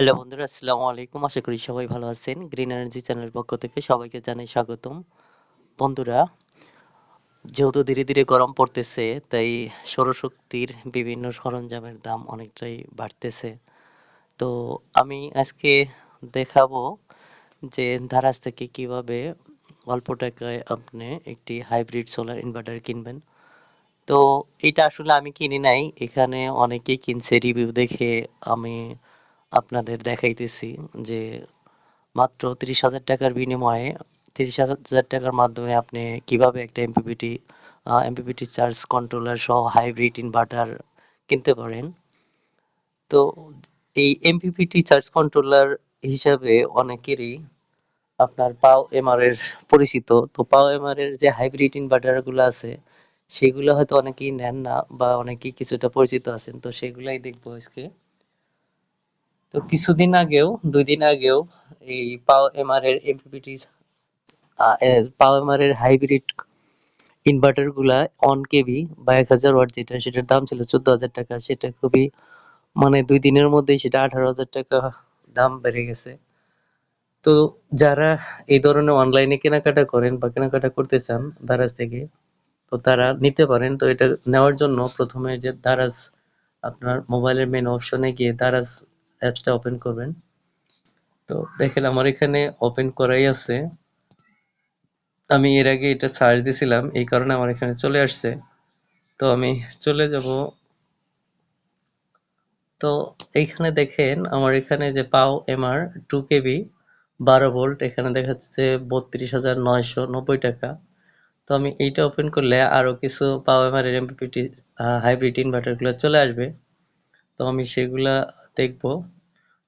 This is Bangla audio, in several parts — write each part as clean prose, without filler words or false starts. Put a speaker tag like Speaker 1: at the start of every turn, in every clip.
Speaker 1: হ্যালো বন্ধুরা, আসসালামু আলাইকুম। আশা করি সবাই ভালো আছেন। গ্রিন এনার্জি চ্যানেলের পক্ষ থেকে সবাইকে জানাই স্বাগতম। বন্ধুরা, যেহেতু ধীরে ধীরে গরম পড়তেছে, তাই সৌরশক্তির বিভিন্ন সরঞ্জামের দাম অনেকটাই বাড়তেছে। তো আমি আজকে দেখাবো যে দারাজ থেকে কিভাবে অল্প টাকায় আপনি একটি হাইব্রিড সোলার ইনভার্টার কিনবেন। তো এটা আসলে আমি কিনি নাই, এখানে অনেকেই কিনছে। রিভিউ দেখে আমি আপনাদের দেখাইতেছি যে মাত্র ৩০,০০০ টাকার বিনিময়ে ৩০,০০০ টাকার মাধ্যমে আপনি কিভাবে একটা এমপিপিটি চার্জ কন্ট্রোলার সহ হাইব্রিড ইনভার্টার কিনতে পারেন। তো এই এমপিপিটি চার্জ কন্ট্রোলার হিসাবে অনেকেরই আপনার পাও এমআর এর পরিচিত। তো পাও এমআর এর যে হাইব্রিড ইনভার্টার গুলো আছে, সেগুলো হয়তো অনেকেই নেন না বা অনেকেই কিছুটা পরিচিত আছেন। তো সেগুলাই দেখবো আজকে। তো কিছুদিন আগেও ২ দিন আগেও এই পাও এমআর এর এমপিপিটি পাওয়ার হাইব্রিড ইনভার্টার গুলা 1 কেভি বা ১,০০০ ওয়াট যেটা, সেটার দাম ছিল ১৪,০০০ টাকা। সেটা খুবই মানে ২ দিনের মধ্যেই সেটা ১৮,০০০ টাকা দাম বেড়ে গেছে। তো যারা এই ধরনের অনলাইনে কেনাকাটা করেন বা কেনাকাটা করতে চান দারাজ থেকে, তো তারা নিতে পারেন। তো এটা নেওয়ার জন্য প্রথমে যে দারাজ, আপনার মোবাইলের মেন অপশনে গিয়ে দারাজ অ্যাপসটা ওপেন করবেন। তো দেখেন আমার এখানে ওপেন করাই আছে। আমি এর আগে এটা সার্চ দিছিলাম, এই কারণে আমার এখানে চলে আসছে। তো আমি চলে যাব। তো এইখানে দেখেন আমার এখানে যে পাও এমআর 2 কেভি 12 ভোল্ট, এখানে দেখাচ্ছে ৩২,৯৯০ টাকা। তো আমি এইটা ওপেন করলে আরো কিছু পাও এমআর এর এমপিপিটি হাইব্রিড ইনভার্টার গুলো চলে আসবে। তো আমি সেগুলা দেখব।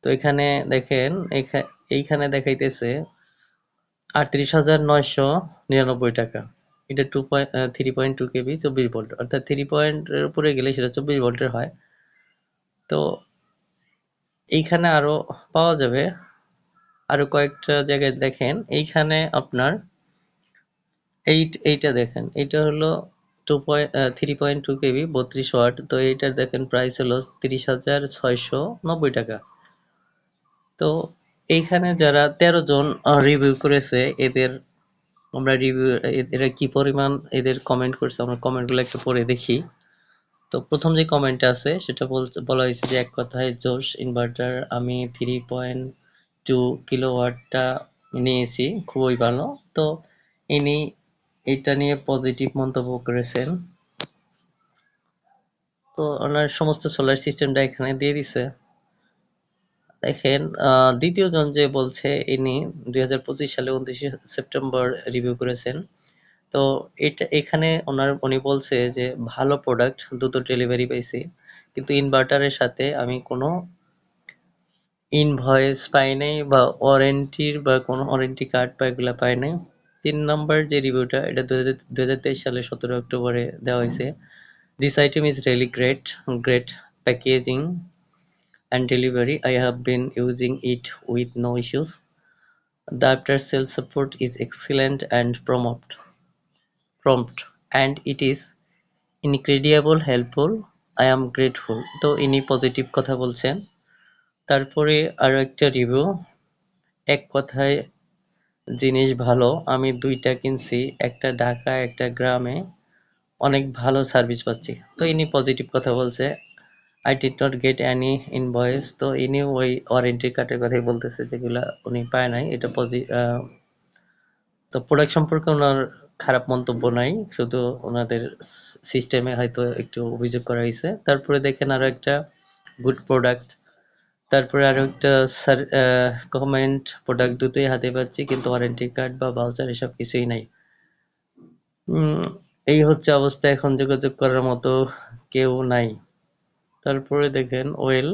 Speaker 1: তো এখানে দেখেন, এইখানে দেখাইতেছে ৩৮,৯৯৯ টাকা। এটা 3.2 কেভি 24 ভোল্ট, অর্থাৎ 3 পয়েন্টের উপরে গেলে সেটা 24 ভোল্টের হয়। তো এইখানে আরো পাওয়া যাবে। আরো কয়েকটা জায়গায় দেখেন, এইখানে আপনার এইটা দেখেন, এটা হলো 3.2 কেভি 32 ওয়াট। তো এইটার দেখেন প্রাইস হলো ৩০,৬৯০ টাকা। তো এইখানে যারা ১৩ জন রিভিউ করেছে, এদের আমরা রিভিউ, এরা কি পরিমাণ এদের কমেন্ট করছে, আমরা কমেন্টগুলো একটু পড়ে দেখি। তো প্রথম যে কমেন্ট আছে সেটা বলা হয়েছে যে এক কথায় জোশ ইনভার্টার, আমি 3.2 কিলোওয়াটটা নিয়েছি, খুবই ভালো। তো ইনি এটা নিয়ে পজিটিভ মন্তব্য করেছেন। তো ওনার সমস্ত সোলার সিস্টেমটা এখানে দিয়ে দিছে। দেখেন, দ্বিতীয় জন যে বলছে, ইনি 2025 সালে 29 সেপ্টেম্বর রিভিউ করেছেন। তো এটা এখানে উনি বলছে যে ভালো প্রোডাক্ট, দ্রুত ডেলিভারি পাইছি, কিন্তু ইনভার্টারের সাথে আমি কোনো ইনভয়েস পাই নাই বা ওয়ারেন্টির বা কোনো ওয়ারেন্টি কার্ড বা এগুলা পাই নাই। ৩ নম্বর যে রিভিউটা, এটা 2023 সালে 17 অক্টোবরে দেওয়া হয়েছে। This item is really great, great packaging and delivery. I have been using it with no issues. The after sales support is excellent and prompt, and it is incredible helpful. I am grateful. তো ইনি পজিটিভ কথা বলছেন। তারপরে আরো একটা রিভিউ, এক কথায় জিনিস ভালো, আমি 2টা কিনছি, একটা ঢাকা একটা গ্রামে, অনেক ভালো সার্ভিস পাচ্ছি। তো ইনি পজিটিভ কথা বলছে। I did not get any invoice. তো ইনি ওই ওয়ারেন্টি কার্ডের কথাই বলতেছে, যেগুলা উনি পায় নাই। এটা তো প্রোডাক্ট সম্পর্কে ওনার খারাপ মন্তব্য নাই, শুধু ওনাদের সিস্টেমে হয়তো একটু অভিযোগ করা হয়েছে। তারপরে দেখেন আরো একটা গুড প্রোডাক্ট। তারপরে আরো একটা কমেন্ট, প্রোডাক্ট দুটোই হাতে পাচ্ছি, কিন্তু ওয়ারেন্টি কার্ড বা ভাউচার এসব কিছুই নাই। উম এই হচ্ছে অবস্থা, এখন যোগাযোগ করার মতো কেউ নাই। তারপরে দেখেন ওয়েল,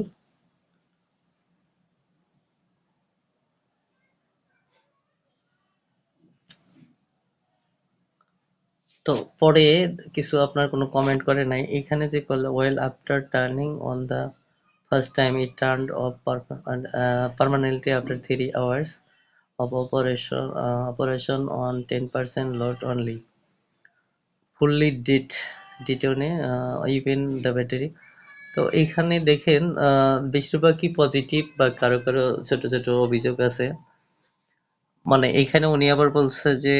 Speaker 1: তো পরে কিছু আপনার কোনো কমেন্ট করে নাই। এখানে যে করলে well after turning on the first time it turned of permanently after 3 hours of operation on 10% load only. Fully did detone even the battery. তো এখানে দেখেন বেশিরভাগই পজিটিভ বা কারো কারো ছোট ছোট অভিযোগ আছে। মানে এইখানে উনি আবার বলছে যে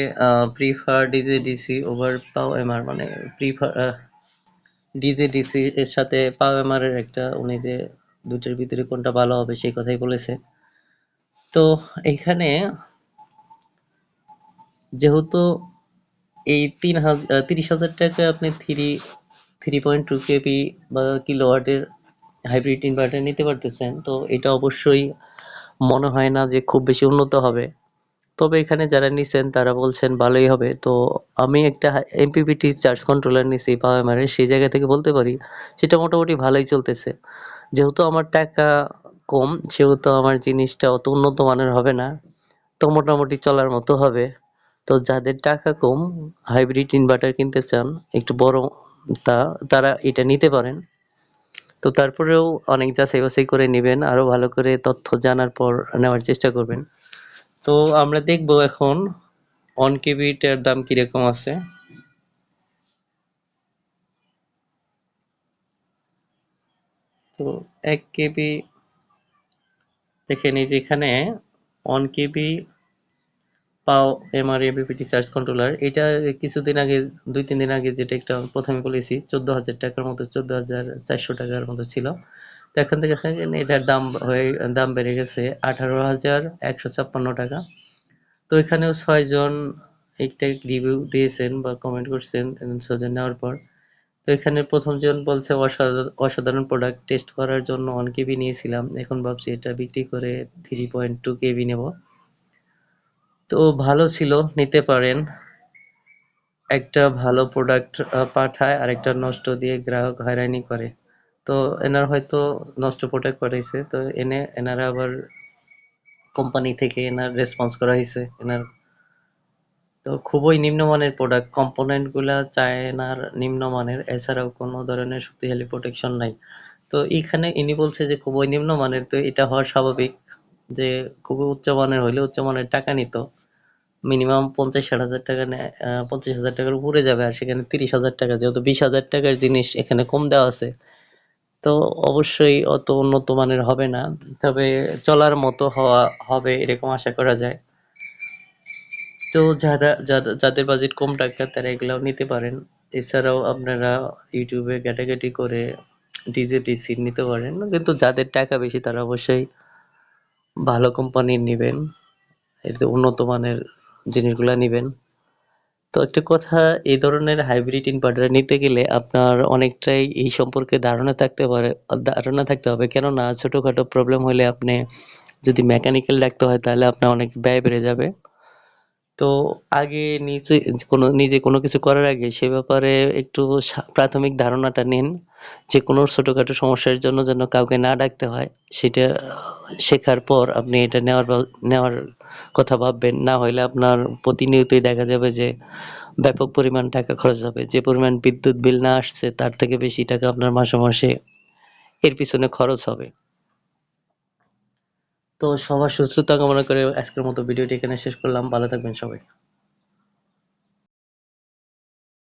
Speaker 1: প্রিফার ডিজে-ডিসি ওভার পাও-এমআর, মানে প্রিফার ডিজে-ডিসি এর সাথে পাও-এমআর এর একটা উনি যে দুটোর ভিতরে কোনটা ভালো হবে সেই কথাই বলেছে। তো এইখানে যেহেতু এই 30,000 টাকায় আপনি 3.2 কেবি বা কিলোওয়াটের হাইব্রিড ইনভার্টার নিতে পারতেছেন, তো এটা অবশ্যই মনে হয় না যে খুব বেশি উন্নত হবে। তবে এখানে যারা নিছেন তারা বলছেন ভালোই হবে। তো আমি একটা এমপিপিটি চার্জ কন্ট্রোলার নিছি পাওয়ার সেই জায়গা থেকে বলতে পারি সেটা মোটামুটি ভালোই চলতেছে। যেহেতু আমার টাকা কম সেহেতু আমার জিনিসটা অত উন্নত মানের হবে না, তো মোটামুটি চলার মতো হবে। তো যাদের টাকা কম হাইব্রিড ইনভার্টার কিনতে চান একটু বড়, তারা এটা নিতে পারেন। তো তারপরেও অনেক যাচাই বাছাই করে নিবেন, আরো ভালো করে তথ্য জানার পর নেওয়ার চেষ্টা করবেন। তো আমরা দেখবো এখন অন কেবিটার দাম কিরকম আছে। তো 1 কেবি দেখে নিই যে এখানে অন কেবি পাও এমআর এবিপিটি চার্জ কন্ট্রোলার, এটা কিছুদিন আগে 2-3 দিন আগে যেটা একটা প্রথমে বলেছি 14,000 টাকার মতো, 14,400 টাকার মতো ছিল। তো এখন থেকে এটার দাম বেড়ে গেছে 18,156 টাকা। তো এখানেও 6 জন একটা রিভিউ দিয়েছেন বা কমেন্ট করছেন 6 জন নেওয়ার পর। তো এখানে প্রথম জন বলছে অসাধারণ প্রোডাক্ট, টেস্ট করার জন্য 1 কেবি নিয়েছিলাম, এখন ভাবছি এটা বিক্রি করে 3.2 কেবি নেব। তো ভালো ছিল, নিতে পারেন। একটা ভালো প্রোডাক্ট পাঠায় আর একটা নষ্ট দিয়ে গ্রাহক হয়রানি করে। তো এনার হয়তো নষ্ট প্রোডাক্ট পাঠাইছে, তো এনারা আবার কোম্পানি থেকে এনার রেসপন্স করা হয়েছে এনার। তো খুবই নিম্নমানের প্রোডাক্ট, কম্পোনেন্ট গুলা চায়নার নিম্নমানের, এছাড়াও কোনো ধরনের শক্তিশালী প্রোটেকশন নাই। তো এখানে ইনি বলছে যে খুবই নিম্নমানের, তো এটা হওয়া স্বাভাবিক। যে খুবই উচ্চমানের হইলে উচ্চমানের টাকা নিত, মিনিমাম 50-60 হাজার টাকা নেয়, 50,000 টাকার উপরে যাবে, আর সেখানে 30,000 টাকা, যেহেতু 20,000 টাকার জিনিস এখানে কম দেওয়া আছে, তো অবশ্যই অত উন্নত মানের হবে না। তবে চলার মতো হবে এরকম আশা করা যায়। তো যাদের বাজেট কম টাকা তারা এগুলাও নিতে পারেন। এছাড়াও আপনারা ইউটিউবে ঘাটাঘাটি করে ডিজে-ডিসি নিতে পারেন, কিন্তু যাদের টাকা বেশি তারা অবশ্যই ভালো কোম্পানির নিবেন, এতে উন্নত মানের জিনিসগুলা নিবেন। তো একটা কথা, এই ধরনের হাইব্রিড ইনভার্টার নিতে গেলে আপনার অনেকটাই এই সম্পর্কে ধারণা থাকতে হবে, কেননা ছোটখাটো প্রবলেম হলে আপনি যদি মেকানিক্যাল ডাকতে হয় তাহলে আপনার অনেক ব্যয় বেড়ে যাবে। তো আগে নিজে কোনো কিছু করার আগে সে ব্যাপারে একটু প্রাথমিক ধারণাটা নিন, যে কোনো ছোটখাটো সমস্যার জন্য যেন কাউকে না ডাকতে হয়, সেটা শেখার পর আপনি এটা নেওয়ার কথা ভাববেন। না হইলে আপনার প্রতিনিয়তই দেখা যাবে যে ব্যাপক পরিমাণ টাকা খরচ হবে। যে পরিমাণ বিদ্যুৎ বিল না আসছে তার থেকে বেশি টাকা আপনার মাসে মাসে এর পিছনে খরচ হবে। তো সবার সুস্থতা কামনা করে আজকের মতো ভিডিওটি এখানে শেষ করলাম। ভালো থাকবেন সবাই।